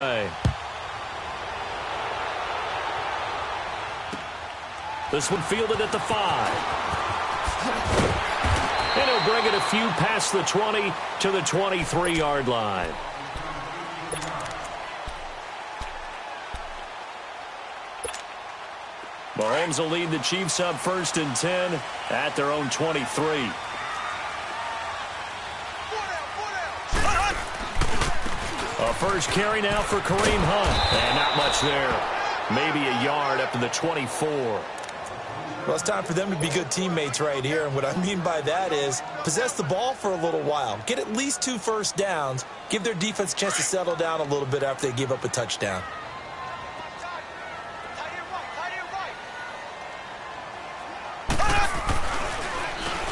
This one fielded at the 5. And he'll bring it a few past the 20 to the 23-yard line. Mahomes will lead the Chiefs up 1st and 10 at their own 23. A first carry now for Kareem Hunt. And not much there. Maybe a yard up to the 24. Well, it's time for them to be good teammates right here. And what I mean by that is possess the ball for a little while. Get at least 2 first downs. Give their defense a chance to settle down a little bit after they give up a touchdown.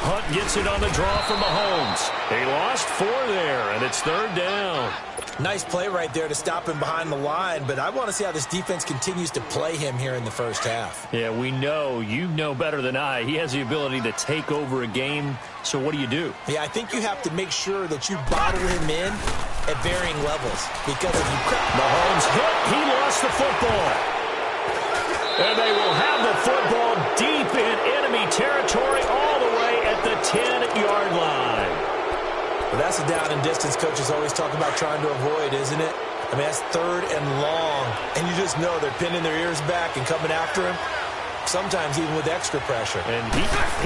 Hunt gets it on the draw from Mahomes. He lost 4 there, and it's 3rd down. Nice play right there to stop him behind the line, but I want to see how this defense continues to play him here in the first half. Yeah, we know. You know better than I. He has the ability to take over a game, so what do you do? Yeah, I think you have to make sure that you bottle him in at varying levels, because if you... Mahomes hit. He lost the football. And they will have the football deep in enemy territory all the way at the 10-yard line. Well, that's a down and distance coaches always talk about trying to avoid, isn't it? I mean, that's 3rd and long, and you just know they're pinning their ears back and coming after him, sometimes even with extra pressure. And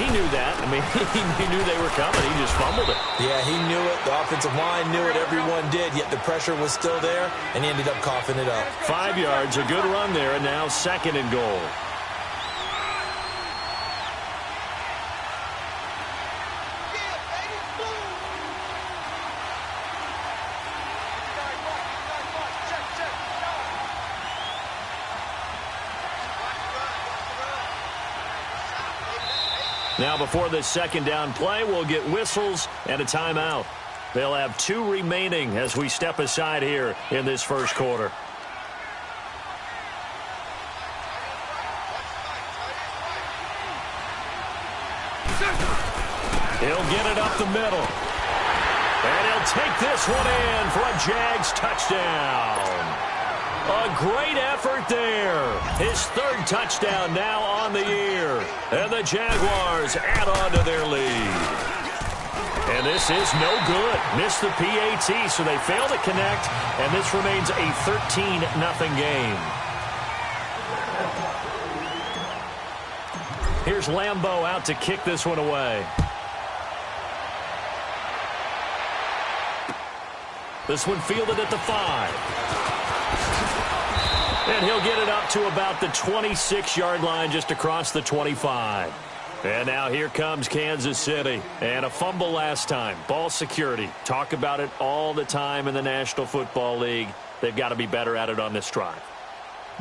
he knew that. I mean, he knew they were coming. He just fumbled it. Yeah, he knew it. The offensive line knew it. Everyone did, yet the pressure was still there, and he ended up coughing it up. 5 yards, a good run there, and now 2nd and goal. Now before this 2nd down play, we'll get whistles and a timeout. They'll have 2 remaining as we step aside here in this first quarter. He'll get it up the middle. And he'll take this one in for a Jags touchdown. A great effort there. His 3rd touchdown now on the year. And the Jaguars add on to their lead. And this is no good. Missed the PAT, so they fail to connect. And this remains a 13-0 game. Here's Lambeau out to kick this one away. This one fielded at the 5. And he'll get it up to about the 26-yard line, just across the 25. And now here comes Kansas City. And a fumble last time. Ball security. Talk about it all the time in the National Football League. They've got to be better at it on this drive.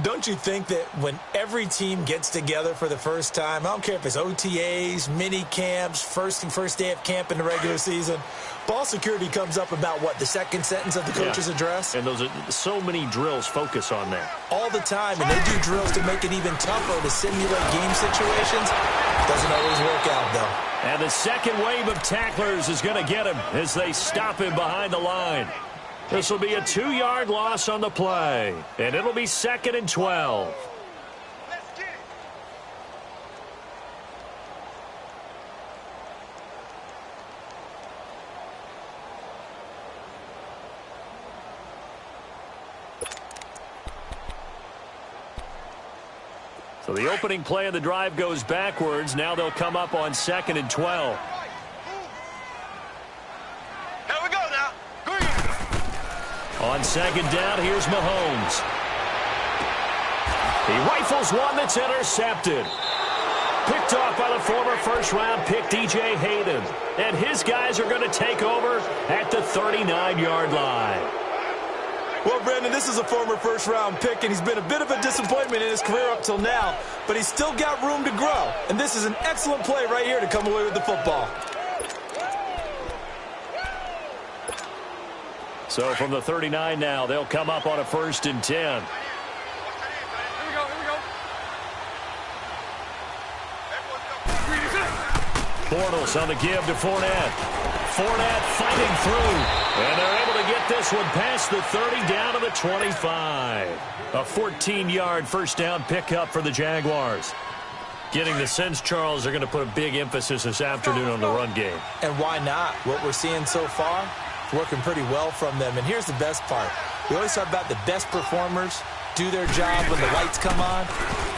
Don't you think that when every team gets together for the first time, I don't care if it's OTAs, mini camps, first day of camp in the regular season, ball security comes up about, what, the 2nd sentence of the coach's address? And those are so many drills focus on that. All the time, and they do drills to make it even tougher to simulate game situations. Doesn't always work out, though. And the 2nd wave of tacklers is going to get him as they stop him behind the line. This will be a 2-yard loss on the play, and it'll be 2nd and 12. So the opening play of the drive goes backwards. Now they'll come up on 2nd and 12. On 2nd down, here's Mahomes. He rifles one that's intercepted. Picked off by the former first-round pick, DJ Hayden. And his guys are going to take over at the 39-yard line. Well, Brandon, this is a former first-round pick, and he's been a bit of a disappointment in his career up till now. But he's still got room to grow. And this is an excellent play right here to come away with the football. So from the 39 now, they'll come up on a 1st and 10. Here we go. Bortles on the give to Fournette. Fournette fighting through. And they're able to get this one past the 30 down to the 25. A 14-yard first down pickup for the Jaguars. Getting the sense, Charles, they're going to put a big emphasis this afternoon on the run game. And why not? What we're seeing so far, working pretty well from them. And here's the best part. We always talk about the best performers do their job when the lights come on.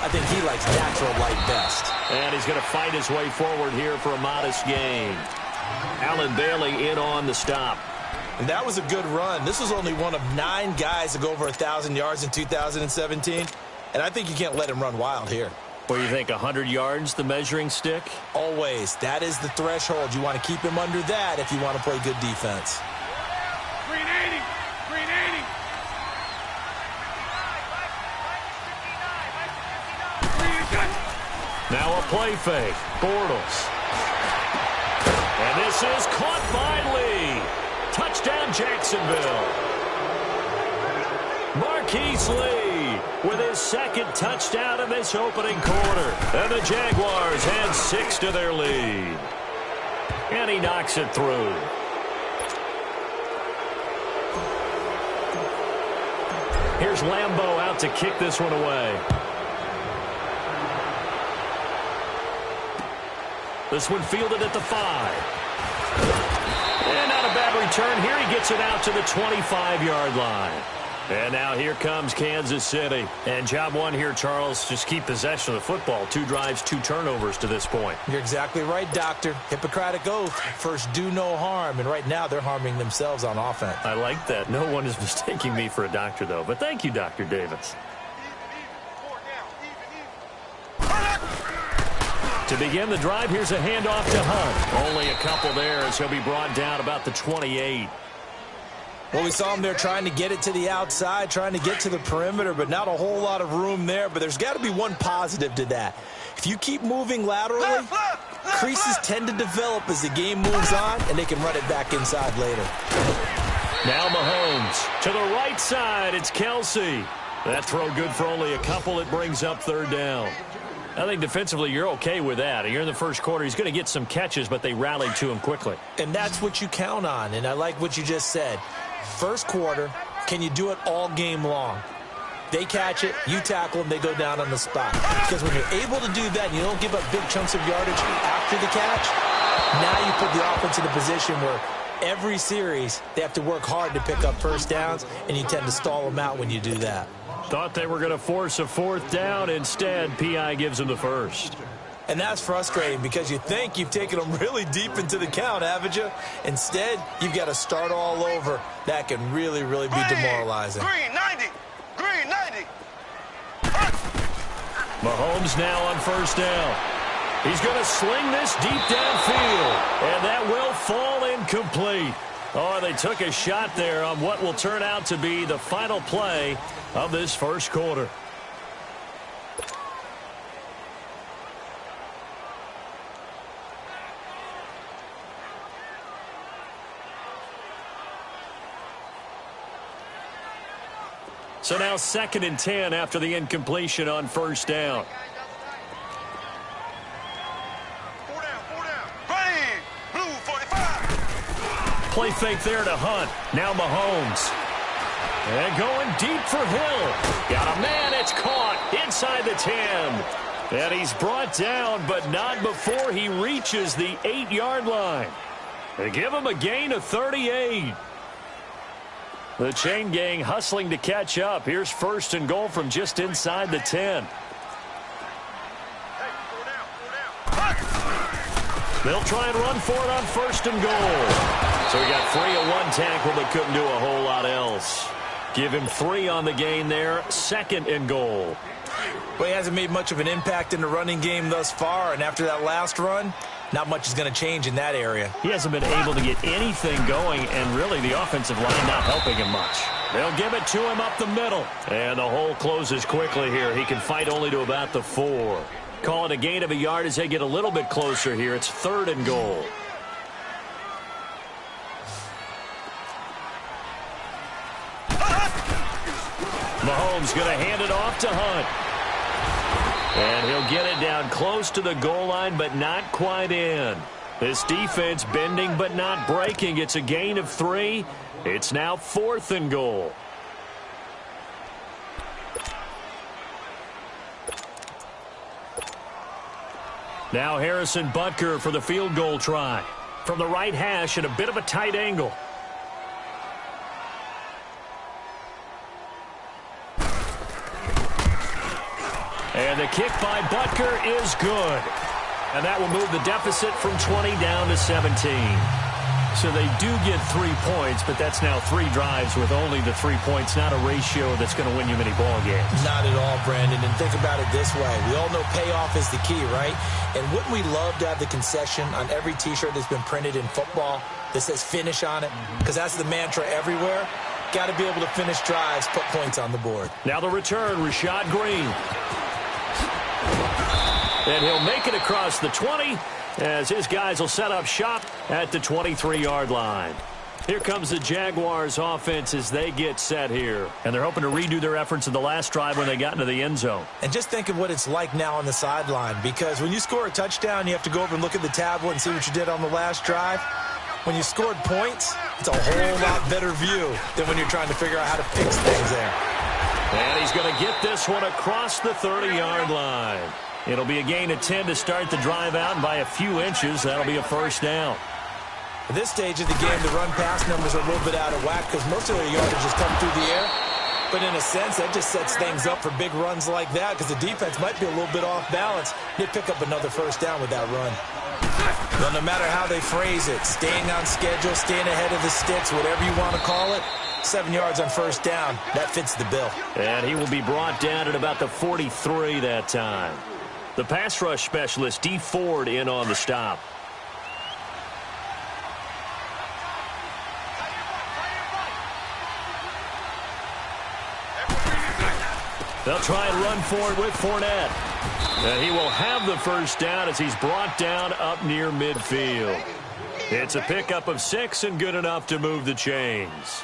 I think he likes natural light best. And he's going to fight his way forward here for a modest gain. Allen Bailey in on the stop. And that was a good run. This was only one of 9 guys to go over 1,000 yards in 2017. And I think you can't let him run wild here. What do you think, 100 yards, the measuring stick? Always. That is the threshold. You want to keep him under that if you want to play good defense. Green 80. Green 80. Now a play fake. Bortles. And this is caught by Lee. Touchdown, Jacksonville. Marquise Lee with his second touchdown in this opening quarter. And the Jaguars had 6 to their lead. And he knocks it through. Here's Lambeau out to kick this one away. This one fielded at the 5. And not a bad return here. He gets it out to the 25-yard line. And now here comes Kansas City. And job one here, Charles, just keep possession of the football. 2 drives, 2 turnovers to this point. You're exactly right, Doctor. Hippocratic oath. First, do no harm. And right now, they're harming themselves on offense. I like that. No one is mistaking me for a doctor, though. But thank you, Dr. Davis. To begin the drive, here's a handoff to Hunt. Only a couple there as he'll be brought down about the 28. Well, we saw him there trying to get it to the outside, trying to get to the perimeter, but not a whole lot of room there. But there's got to be one positive to that. If you keep moving laterally, creases tend to develop as the game moves on, and they can run it back inside later. Now Mahomes to the right side. It's Kelsey. That throw good for only a couple. It brings up 3rd down. I think defensively you're okay with that. You're in the first quarter. He's going to get some catches, but they rallied to him quickly. And that's what you count on, and I like what you just said. First quarter, can you do it all game long? They catch it, you tackle them, they go down on the spot. Because when you're able to do that and you don't give up big chunks of yardage after the catch, now you put the offense in a position where every series they have to work hard to pick up first downs, and you tend to stall them out when you do that. Thought they were going to force a 4th down. Instead, P.I. gives them the first. And that's frustrating because you think you've taken them really deep into the count, haven't you? Instead, you've got to start all over. That can really, really be demoralizing. Green 90. Green 90. Mahomes now on first down. He's going to sling this deep downfield, and that will fall incomplete. Oh, they took a shot there on what will turn out to be the final play of this first quarter. So now 2nd and 10 after the incompletion on first down. 4 down. Green. Blue 45. Play fake there to Hunt. Now Mahomes. And going deep for Hill. Got a man. It's caught inside the 10. And he's brought down, but not before he reaches the 8-yard line. They give him a gain of 38. The chain gang hustling to catch up. Here's 1st and goal from just inside the 10. They'll try and run for it on 1st and goal. So he got free of 1 tackle, but couldn't do a whole lot else. Give him 3 on the gain there. 2nd and goal. Well, he hasn't made much of an impact in the running game thus far, and after that last run, not much is going to change in that area. He hasn't been able to get anything going, and really the offensive line not helping him much. They'll give it to him up the middle. And the hole closes quickly here. He can fight only to about the 4. Call it a gain of a yard as they get a little bit closer here. It's 3rd and goal. Mahomes going to hand it off to Hunt. And he'll get it down close to the goal line, but not quite in. This defense bending but not breaking. It's a gain of 3. It's now 4th and goal. Now Harrison Butker for the field goal try. From the right hash at a bit of a tight angle. And the kick by Butker is good. And that will move the deficit from 20 down to 17. So they do get 3 points, but that's now 3 drives with only the 3 points, not a ratio that's going to win you many ball games. Not at all, Brandon. And think about it this way. We all know payoff is the key, right? And wouldn't we love to have the concession on every T-shirt that's been printed in football that says finish on it? Because that's the mantra everywhere. Got to be able to finish drives, put points on the board. Now the return, Rashad Green. And he'll make it across the 20 as his guys will set up shop at the 23-yard line. Here comes the Jaguars offense as they get set here. And they're hoping to redo their efforts in the last drive when they got into the end zone. And just think of what it's like now on the sideline, because when you score a touchdown, you have to go over and look at the tablet and see what you did on the last drive. When you scored points, it's a whole lot better view than when you're trying to figure out how to fix things there. And he's going to get this one across the 30-yard line. It'll be a gain of 10 to start the drive out, and by a few inches, that'll be a first down. At this stage of the game, the run-pass numbers are a little bit out of whack because most of their yardage has come through the air. But in a sense, that just sets things up for big runs like that because the defense might be a little bit off balance. They pick up another first down with that run. Well, no matter how they phrase it, staying on schedule, staying ahead of the sticks, whatever you want to call it, 7 yards on first down, that fits the bill. And he will be brought down at about the 43 that time. The pass rush specialist, D. Ford, in on the stop. They'll try and run for it with Fournette. And he will have the first down as he's brought down up near midfield. It's a pickup of 6 and good enough to move the chains.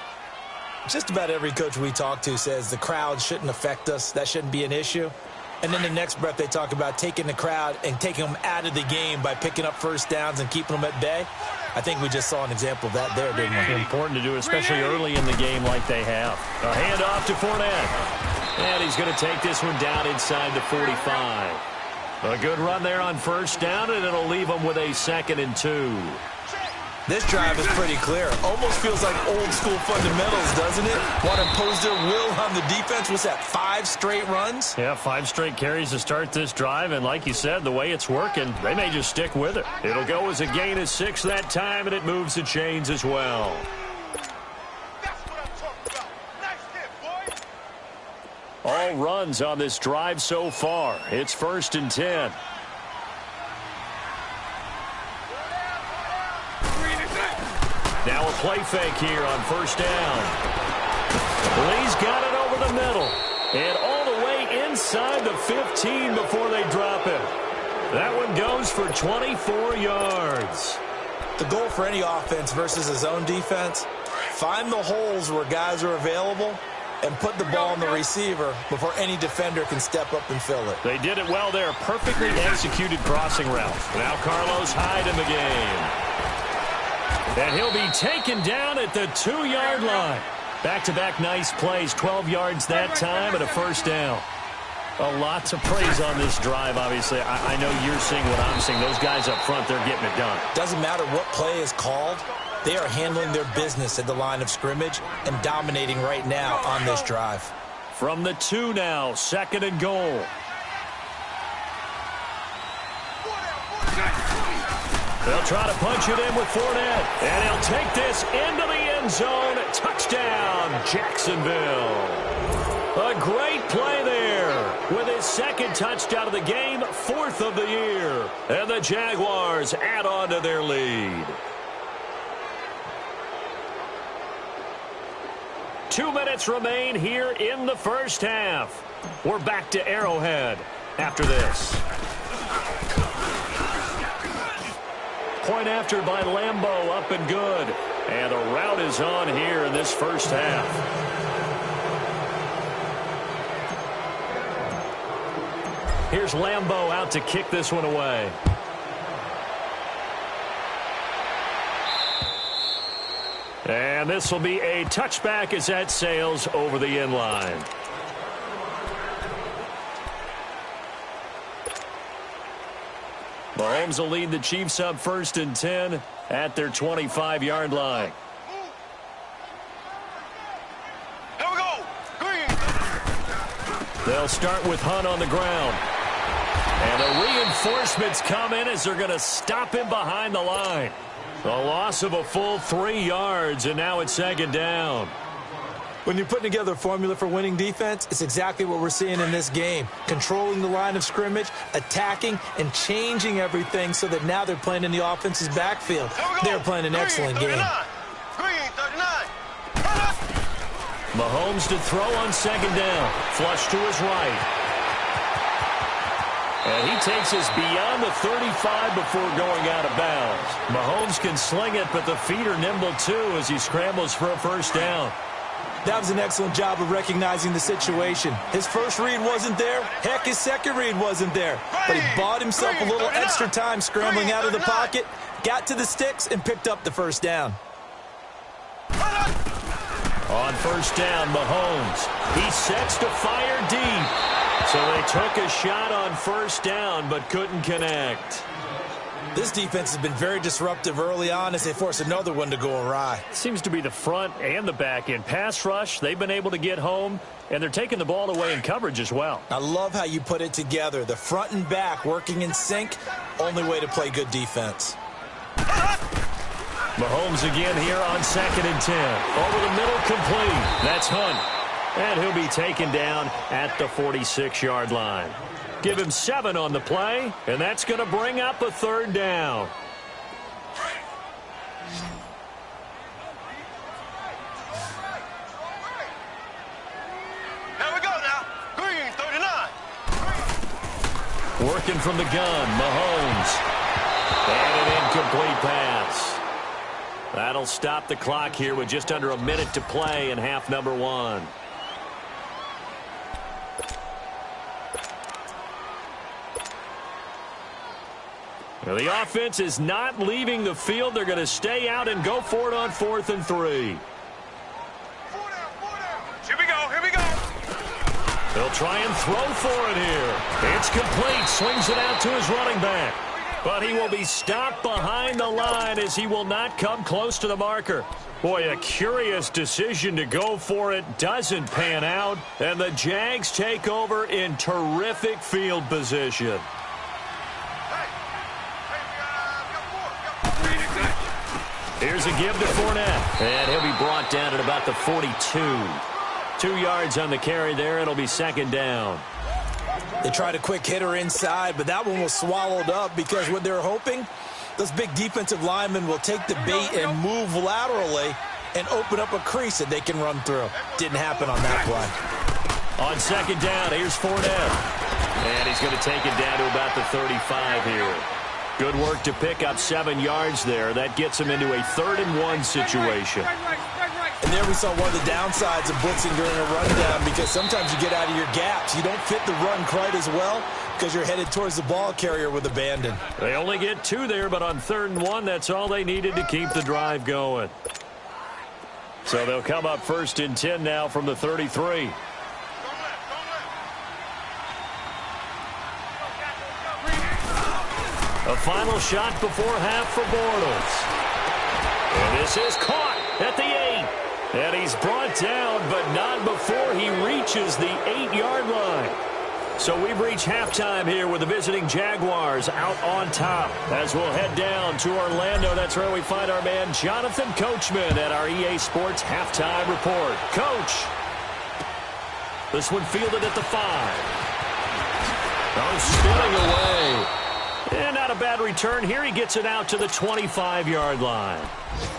Just about every coach we talk to says the crowd shouldn't affect us. That shouldn't be an issue. And then the next breath they talk about taking the crowd and taking them out of the game by picking up first downs and keeping them at bay. I think we just saw an example of that there, didn't we? Important to do, especially early in the game like they have. A handoff to Fournette. And he's going to take this one down inside the 45. A good run there on first down, and it'll leave them with a 2nd and 2. This drive is pretty clear. Almost feels like old school fundamentals, doesn't it? Want to impose their will on the defense. What's that, 5 straight runs? Yeah, 5 straight carries to start this drive. And like you said, the way it's working, they may just stick with it. It'll go as a gain of 6 that time, and it moves the chains as well. That's what I'm talking about. Nice hit, boy. All runs on this drive so far. It's 1st and 10. Now a play fake here on first down. Lee's got it over the middle. And all the way inside the 15 before they drop it. That one goes for 24 yards. The goal for any offense versus a zone defense, find the holes where guys are available and put the ball on the receiver before any defender can step up and fill it. They did it well there. Perfectly executed crossing route. Now Carlos Hyde in the game. And he'll be taken down at the 2-yard line. Back-to-back nice plays, 12 yards that time and a first down. A lot to praise on this drive, obviously. I know you're seeing what I'm seeing. Those guys up front, they're getting it done. Doesn't matter what play is called. They are handling their business at the line of scrimmage and dominating right now on this drive. From the 2 now, 2nd and goal. They'll try to punch it in with Fournette. And he'll take this into the end zone. Touchdown, Jacksonville. A great play there with his 2nd touchdown of the game, 4th of the year. And the Jaguars add on to their lead. 2 minutes remain here in the first half. We're back to Arrowhead after this. Point after by Lambeau, up and good. And the route is on here in this first half. Here's Lambeau out to kick this one away. And this will be a touchback as that sails over the end line. Mahomes will lead the Chiefs up 1st and 10 at their 25-yard line. Here we go. Green. They'll start with Hunt on the ground. And the reinforcements come in as they're going to stop him behind the line. A loss of a full 3 yards, and now it's 2nd down. When you're putting together a formula for winning defense, it's exactly what we're seeing in this game. Controlling the line of scrimmage, attacking, and changing everything so that now they're playing in the offense's backfield. They're playing an excellent game. Green, 39. Mahomes to throw on 2nd down. Flush to his right. And he takes us beyond the 35 before going out of bounds. Mahomes can sling it, but the feet are nimble too as he scrambles for a 1st down. That was an excellent job of recognizing the situation. His first read wasn't there. Heck, his second read wasn't there. But he bought himself a little extra time scrambling out of the pocket, got to the sticks, and picked up the 1st down. On 1st down, Mahomes. He sets to fire deep. So they took a shot on 1st down but couldn't connect. This defense has been very disruptive early on as they force another one to go awry. Seems to be the front and the back end. Pass rush, they've been able to get home, and they're taking the ball away in coverage as well. I love how you put it together. The front and back working in sync, only way to play good defense. Mahomes again here on 2nd and 10. Over the middle, complete. That's Hunt. And he'll be taken down at the 46-yard line. Give him 7 on the play, and that's going to bring up a 3rd down. Here we go now. Green, 39. Working from the gun, Mahomes. And an incomplete pass. That'll stop the clock here with just under a minute to play in half number 1. Now the offense is not leaving the field. They're going to stay out and go for it on 4th and 3. 4 down. Here we go. Here we go. They'll try and throw for it here. It's complete. Swings it out to his running back. But he will be stopped behind the line as he will not come close to the marker. Boy, a curious decision to go for it. Doesn't pan out. And the Jags take over in terrific field position. Here's a give to Fournette. And he'll be brought down at about the 42. 2 yards on the carry there. It'll be 2nd down. They tried a quick hitter inside, but that one was swallowed up because what they're hoping, those big defensive linemen will take the bait and move laterally and open up a crease that they can run through. Didn't happen on that play. On 2nd down, here's Fournette. And he's going to take it down to about the 35 here. Good work to pick up 7 yards there. That gets him into a 3rd and 1 situation. And there we saw one of the downsides of blitzing during a rundown because sometimes you get out of your gaps. You don't fit the run quite as well because you're headed towards the ball carrier with abandon. They only get 2 there, but on 3rd and 1, that's all they needed to keep the drive going. So they'll come up 1st and 10 now from the 33. A final shot before half for Bortles. And this is caught at the 8. And he's brought down, but not before he reaches the 8-yard line. So we've reached halftime here with the visiting Jaguars out on top. As we'll head down to Orlando, that's where we find our man Jonathan Coachman at our EA Sports Halftime Report. Coach, this one fielded at the 5. Oh, spinning away. And not a bad return. Here he gets it out to the 25-yard line.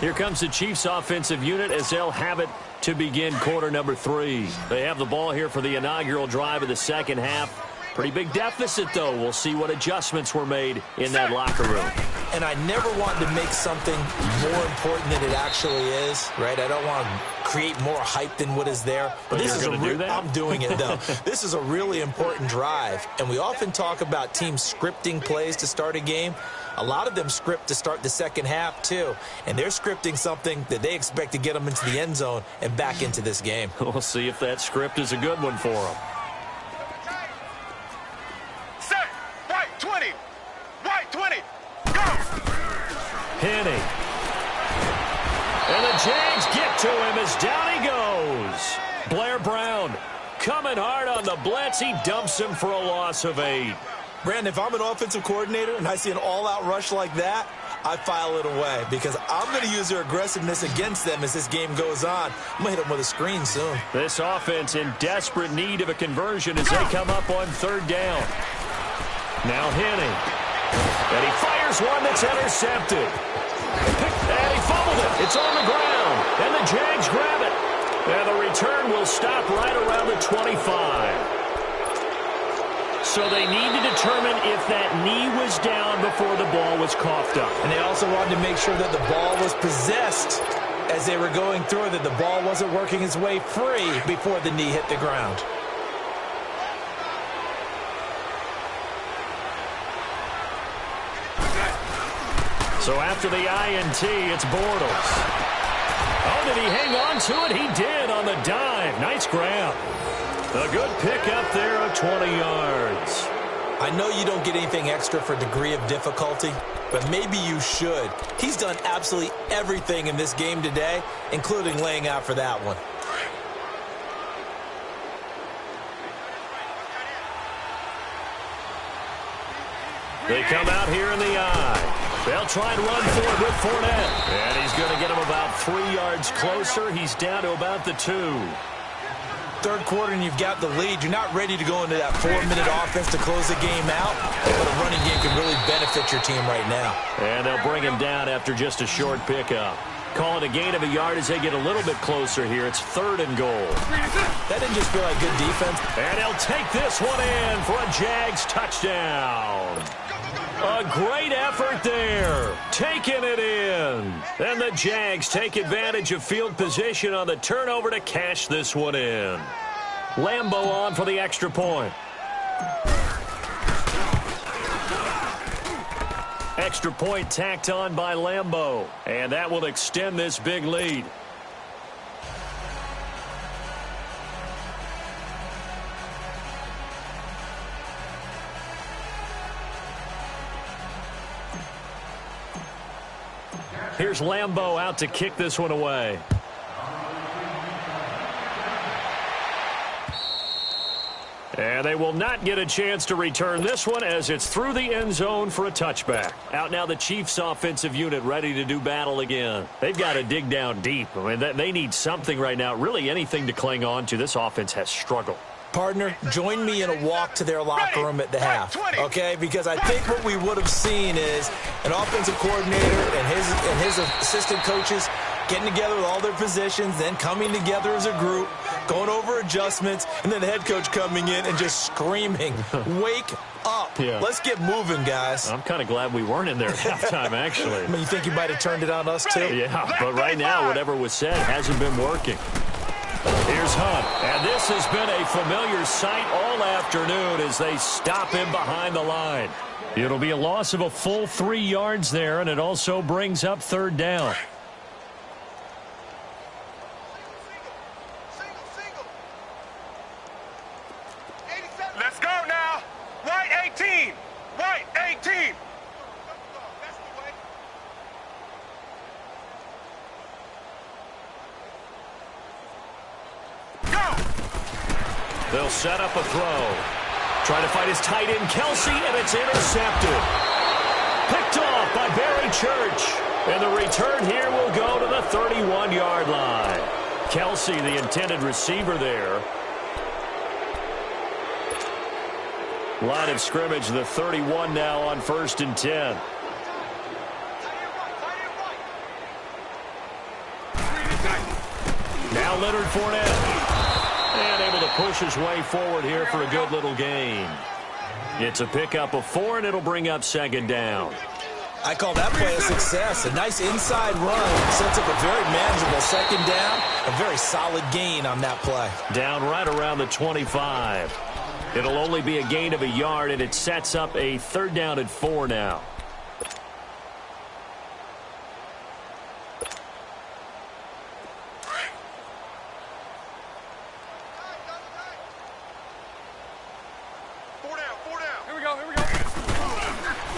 Here comes the Chiefs offensive unit as they'll have it to begin quarter number 3. They have the ball here for the inaugural drive of the second half. Pretty big deficit, though. We'll see what adjustments were made in that locker room. And I never want to make something more important than it actually is, right? I don't want to create more hype than what is there. But this is I'm doing it, though. This is a really important drive. And we often talk about teams scripting plays to start a game. A lot of them script to start the second half, too. And they're scripting something that they expect to get them into the end zone and back into this game. We'll see if that script is a good one for them. Set. White 20. White 20. Go. Henny. And the Jags get to him as down he goes. Blair Brown coming hard on the blitz. He dumps him for a loss of 8. Brandon, if I'm an offensive coordinator and I see an all-out rush like that, I file it away because I'm going to use their aggressiveness against them as this game goes on. I'm going to hit them with a screen soon. This offense in desperate need of a conversion as they come up on 3rd down. Now Henning. And he fires one that's intercepted. And he fumbled it. It's on the ground. And the Jags grab it. And the return will stop right around the 25. So they need to determine if that knee was down before the ball was coughed up. And they also wanted to make sure that the ball was possessed as they were going through, that the ball wasn't working its way free before the knee hit the ground. So after the INT, it's Bortles. Oh, did he hang on to it? He did on the dive. Nice grab. A good pick up there of 20 yards. I know you don't get anything extra for degree of difficulty, but maybe you should. He's done absolutely everything in this game today, including laying out for that one. They come out here in the eye. They'll try and run for it with Fournette. And he's going to get him about 3 yards closer. He's down to about the 2. Third quarter and you've got the lead. You're not ready to go into that 4-minute offense to close the game out, but a running game can really benefit your team right now. And they'll bring him down after just a short pickup. Call it a gain of a yard as they get a little bit closer here. It's 3rd and goal. That didn't just feel like good defense. And he'll take this one in for a Jags touchdown. A great effort there. Taking it in. And the Jags take advantage of field position on the turnover to cash this one in. Lambeau on for the extra point. Extra point tacked on by Lambeau. And that will extend this big lead. Here's Lambeau out to kick this one away. And they will not get a chance to return this one as it's through the end zone for a touchback. Out now the Chiefs offensive unit ready to do battle again. They've got to dig down deep. I mean, they need something right now, really anything to cling on to. This offense has struggled. Partner, join me in a walk to their locker room at the half, okay? Because I think what we would have seen is an offensive coordinator and his assistant coaches getting together with all their positions, then coming together as a group, going over adjustments, and then the head coach coming in and just screaming, wake up. Yeah. Let's get moving, guys. I'm kind of glad we weren't in there at halftime, actually. I mean, you think you might have turned it on us, too? Yeah, but right now, whatever was said hasn't been working. Here's Hunt, and this has been a familiar sight all afternoon as they stop him behind the line. It'll be a loss of a full 3 yards there, and it also brings up 3rd down. Let's go now. White 18. White 18. They'll set up a throw. Trying to fight his tight end, Kelsey, and it's intercepted. Picked off by Barry Church. And the return here will go to the 31-yard line. Kelsey, the intended receiver there. Line of scrimmage, the 31 now on 1st and 10. Now Leonard Fournette. And able to push his way forward here for a good little gain. It's a pickup of 4, and it'll bring up second down. I call that play a success. A nice inside run sets up a very manageable second down. A very solid gain on that play. Down right around the 25. It'll only be a gain of a yard, and it sets up a third down at 4 now.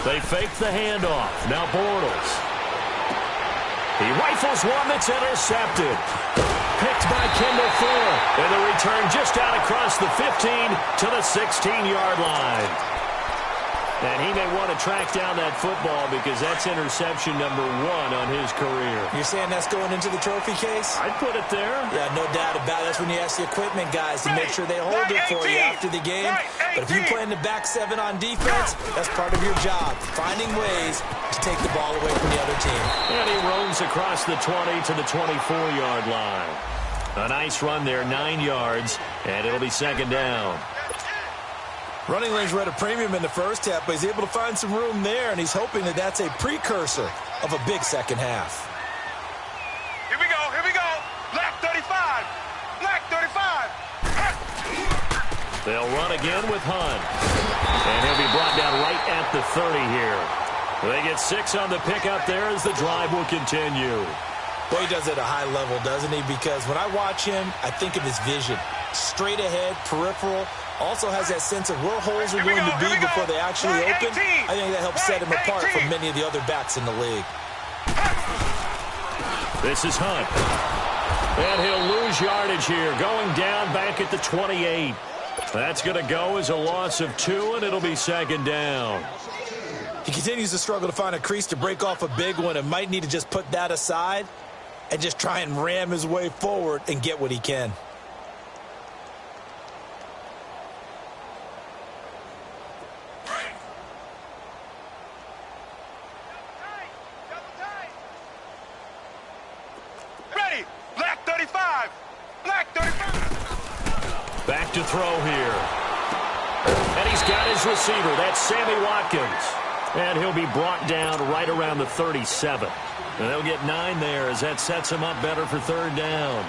They fake the handoff. Now Bortles. He rifles one that's intercepted. Picked by Kendall Fuller. And the return just out across the 15 to the 16-yard line. And he may want to track down that football because that's interception number 1 on his career. You're saying that's going into the trophy case? I'd put it there. Yeah, no doubt about it. That's when you ask the equipment guys to make sure they hold it for you after the game. But if you play in the back 7 on defense, that's part of your job, finding ways to take the ball away from the other team. And he roams across the 20 to the 24-yard line. A nice run there, 9 yards, and it'll be second down. Running lanes were at a premium in the first half, but he's able to find some room there, and he's hoping that that's a precursor of a big second half. Here we go, here we go. Black 35. Black 35. They'll run again with Hunt. And he'll be brought down right at the 30 here. They get 6 on the pickup there as the drive will continue. Well, he does it at a high level, doesn't he? Because when I watch him, I think of his vision. Straight ahead, peripheral. Also has that sense of where holes are going to be before they actually open. I think that helps set him apart from many of the other backs in the league. This is Hunt. And he'll lose yardage here, going down back at the 28. That's going to go as a loss of 2, and it'll be second down. He continues to struggle to find a crease to break off a big one and might need to just put that aside and just try and ram his way forward and get what he can. Ready. Black 35. Black 35. Back to throw here. And he's got his receiver. That's Sammy Watkins. And he'll be brought down right around the 37. And they'll get 9 there as that sets him up better for third down.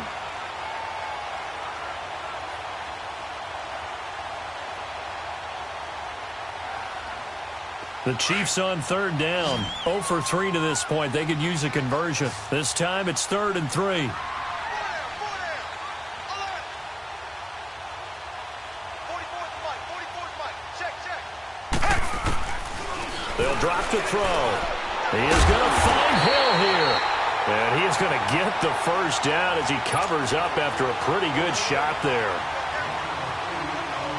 The Chiefs on third down. 0 for 3 to this point. They could use a conversion. This time it's 3rd and 3. They'll drop to throw. He is going to find Hill here. And he is going to get the first down as he covers up after a pretty good shot there.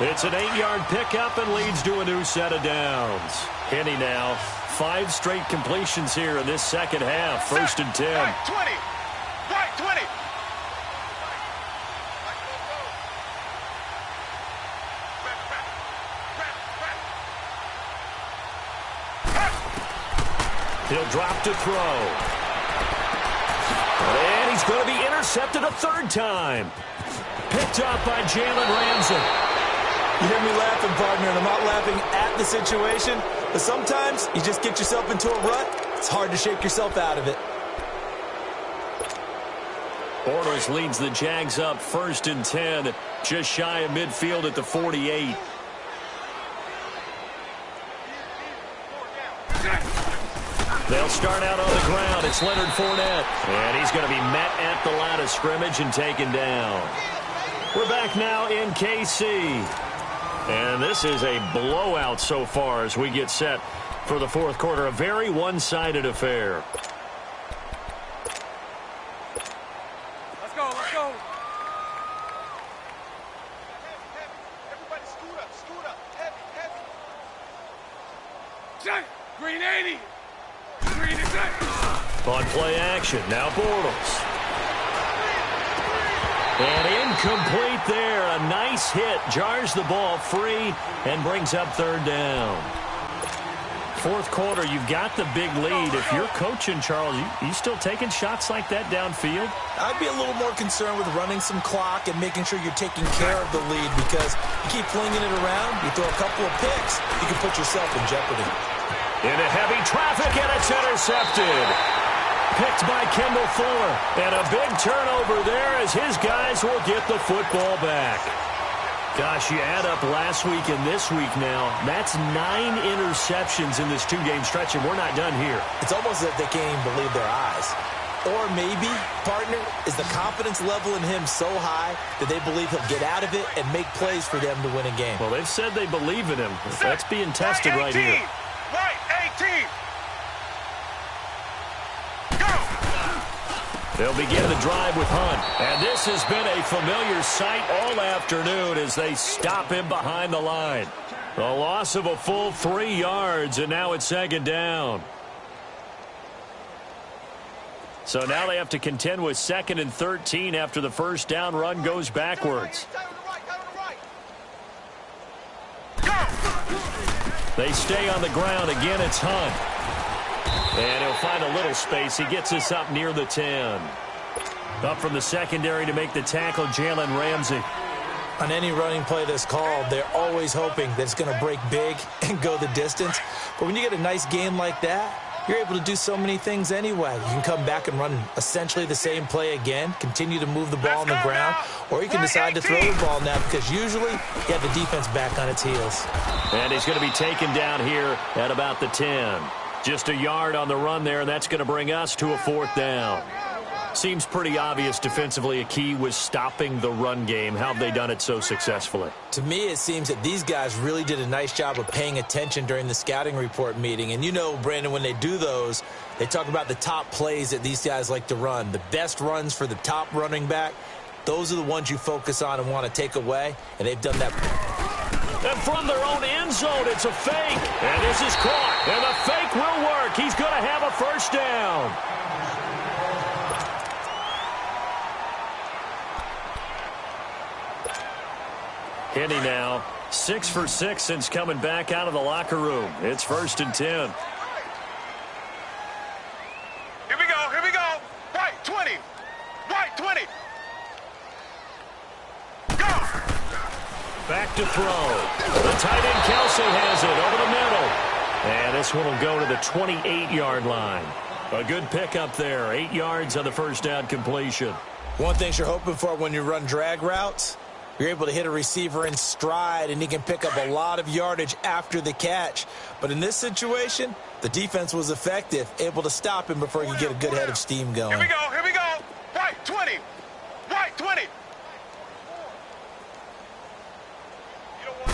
It's an 8-yard pickup and leads to a new set of downs. Henny now, 5 straight completions here in this second half. 1st and 10. Right 20. Right 20. He'll drop to throw. And he's going to be intercepted a 3rd time. Picked up by Jalen Ramsey. You hear me laughing, partner, and I'm not laughing at the situation, but sometimes you just get yourself into a rut. It's hard to shake yourself out of it. Bortles leads the Jags up 1st and 10, just shy of midfield at the 48. They'll start out on the ground. It's Leonard Fournette. And he's going to be met at the line of scrimmage and taken down. We're back now in KC. And this is a blowout so far as we get set for the 4th quarter. A very one-sided affair. Let's go, let's go. Everybody scoot up, heavy. Check, green 80. Green is that. On play action, now Bortles. And incomplete there. A nice hit. Jars the ball free and brings up 3rd down. fourth quarter, you've got the big lead. If you're coaching, Charles, you still taking shots like that downfield? I'd be a little more concerned with running some clock and making sure you're taking care of the lead, because you keep flinging it around, you throw a couple of picks, you can put yourself in jeopardy. Into heavy traffic, and it's intercepted. Picked by Kendall Fuller. And a big turnover there as his guys will get the football back. Gosh, you add up last week and this week now. That's 9 interceptions in this two-game stretch, and we're not done here. It's almost as if they can't even believe their eyes. Or maybe, partner, is the confidence level in him so high that they believe he'll get out of it and make plays for them to win a game. Well, they've said they believe in him. That's being tested right here. Right 18. They'll begin the drive with Hunt. And this has been a familiar sight all afternoon as they stop him behind the line. A loss of a full 3 yards, and now it's second down. So now they have to contend with 2nd and 13 after the first down run goes backwards. They stay on the ground. Again, it's Hunt. And he'll find a little space. He gets us up near the 10. Up from the secondary to make the tackle, Jalen Ramsey. On any running play that's called, they're always hoping that it's going to break big and go the distance. But when you get a nice game like that, you're able to do so many things anyway. You can come back and run essentially the same play again, continue to move the ball on the ground, or you can decide to throw the ball now because usually you have the defense back on its heels. And he's going to be taken down here at about the 10. Just a yard on the run there, and that's going to bring us to a 4th down. Seems pretty obvious defensively a key was stopping the run game. How have they done it so successfully? To me, it seems that these guys really did a nice job of paying attention during the scouting report meeting. And you know, Brandon, when they do those, they talk about the top plays that these guys like to run. The best runs for the top running back, those are the ones you focus on and want to take away, and they've done that. And from their own end zone, it's a fake. And this is caught. And the fake will work. He's going to have a first down. Kenny now 6 for 6 since coming back out of the locker room. It's 1st and 10. Here we go. Here we go. Right 20. Right 20. Go. Back to throw. The tight end Kelsey has it over the middle. And this one will go to the 28-yard line. A good pickup there. 8 yards on the first down completion. One thing you're hoping for when you run drag routes, you're able to hit a receiver in stride, and he can pick up a lot of yardage after the catch. But in this situation, the defense was effective, able to stop him before he could get a good head of steam going. Here we go. Here we go. Right 20. Right 20.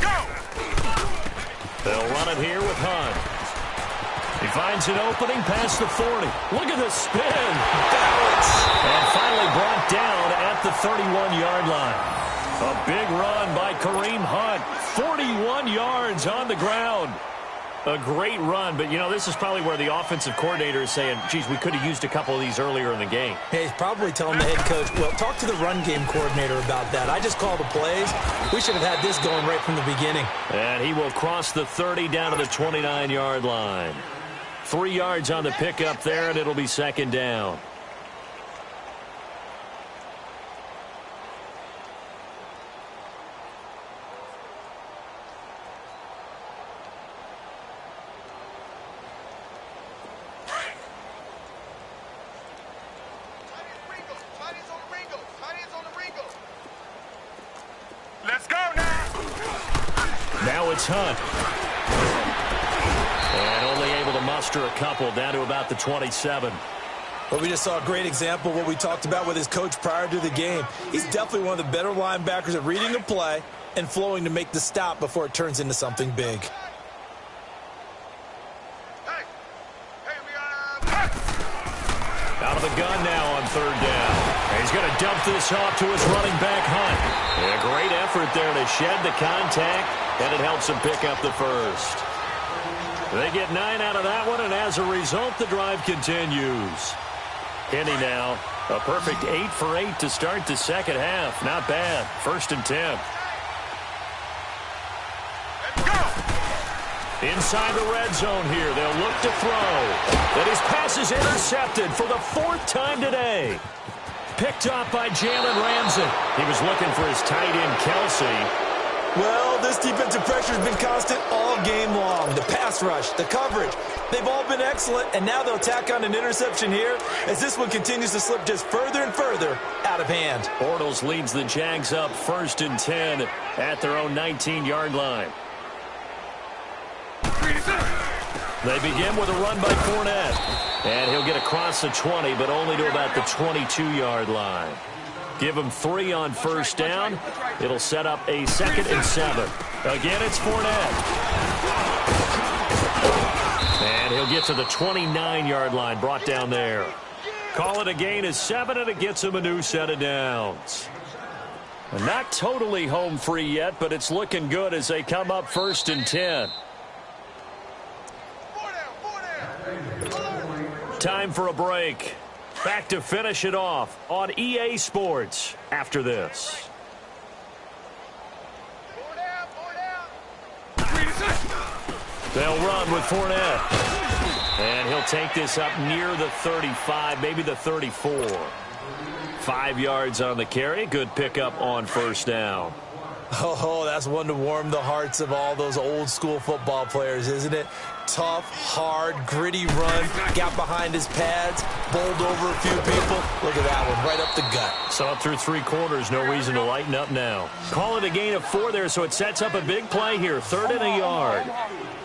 Go. They'll run it here with Hunt. He finds an opening past the 40. Look at the spin. Balance. And finally brought down at the 31-yard line. A big run by Kareem Hunt. 41 yards on the ground. A great run, but, you know, this is probably where the offensive coordinator is saying, geez, we could have used a couple of these earlier in the game. Hey, he's probably telling the head coach, well, talk to the run game coordinator about that. I just called the plays. We should have had this going right from the beginning. And he will cross the 30 down to the 29-yard line. 3 yards on the pickup there, and it'll be second down. Let's go now. Now it's Hunt. And only able to muster a couple down to about the 27. Well, we just saw a great example of what we talked about with his coach prior to the game. He's definitely one of the better linebackers at reading a play and flowing to make the stop before it turns into something big. Out of the gun now on third down. He's going to dump this off to his running back, Hunt. A great effort there to shed the contact, and it helps him pick up the first. They get 9 out of that one, and as a result, the drive continues. Kenny now, a perfect 8 for 8 to start the second half. Not bad. 1st and 10. Inside the red zone here, they'll look to throw. And his pass is intercepted for the 4th time today. Picked off by Jalen Ramsey. He was looking for his tight end, Kelsey. Well, this defensive pressure has been constant all game long. The pass rush, the coverage, they've all been excellent, and now they'll tack on an interception here as this one continues to slip just further and further out of hand. Bortles leads the Jags up 1st and 10 at their own 19-yard line. They begin with a run by Fournette. And he'll get across the 20, but only to about the 22-yard line. Give him 3 on 1st down. It'll set up a 2nd and 7. Again, it's Fournette. And he'll get to the 29-yard line, brought down there. Call it a gain of 7, and it gets him a new set of downs. Not totally home free yet, but it's looking good as they come up 1st and 10. Time for a break. Back to finish it off on EA Sports after this. They'll run with Fournette. And he'll take this up near the 35, maybe the 34. 5 yards on the carry. Good pickup on 1st down. Oh, that's one to warm the hearts of all those old-school football players, isn't it? Tough, hard, gritty run. Got behind his pads, bowled over a few people. Look at that one, right up the gut. So up through 3 quarters, no reason to lighten up now. Call it a gain of 4 there, so it sets up a big play here. 3rd and a yard.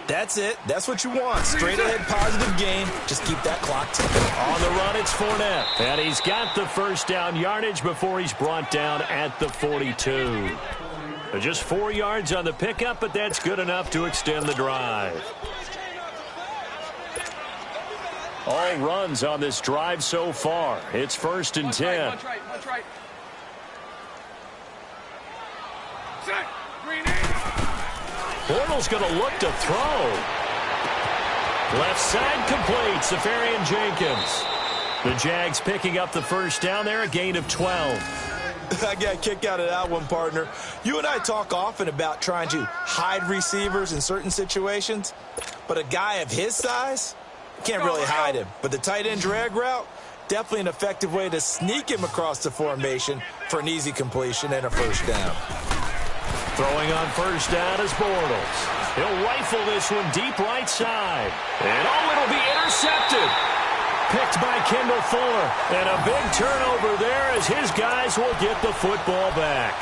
That's it. That's what you want. Straight ahead, positive gain. Just keep that clock ticking. On the run, it's Fournette. And he's got the 1st down yardage before he's brought down at the 42. Just 4 yards on the pickup, but that's good enough to extend the drive. All runs on this drive so far. It's 1st and 10. Watch right. Bortles going to look to throw. Left side complete. Safarian Jenkins. The Jags picking up the 1st down there, a gain of 12. I got a kick out of that one, partner. You and I talk often about trying to hide receivers in certain situations, but a guy of his size, can't really hide him. But the tight end drag route, definitely an effective way to sneak him across the formation for an easy completion and a 1st down. Throwing on 1st down is Bortles. He'll rifle this one deep right side. And it'll be intercepted. Picked by Kendall Fuller. And a big turnover there as his guys will get the football back.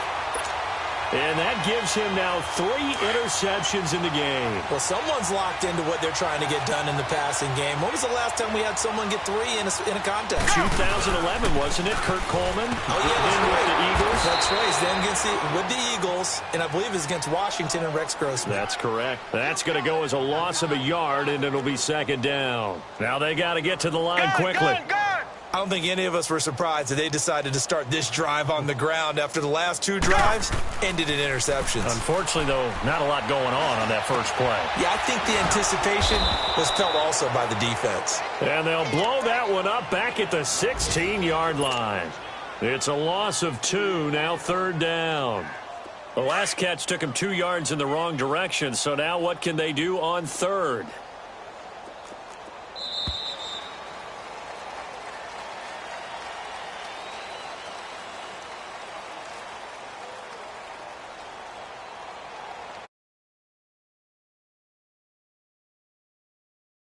And that gives him now 3 interceptions in the game. Well, someone's locked into what they're trying to get done in the passing game. When was the last time we had someone get 3 in a contest? 2011, wasn't it? Kurt Coleman. Oh, yeah, with the Eagles. That's right. He's then with the Eagles, and I believe it's against Washington and Rex Grossman. That's correct. That's going to go as a loss of a yard, and it'll be 2nd down. Now they got to get to the line quickly. I don't think any of us were surprised that they decided to start this drive on the ground after the last 2 drives ended in interceptions. Unfortunately, though, not a lot going on that first play. Yeah, I think the anticipation was felt also by the defense. And they'll blow that one up back at the 16-yard line. It's a loss of 2, now 3rd down. The last catch took him 2 yards in the wrong direction, so now what can they do on 3rd?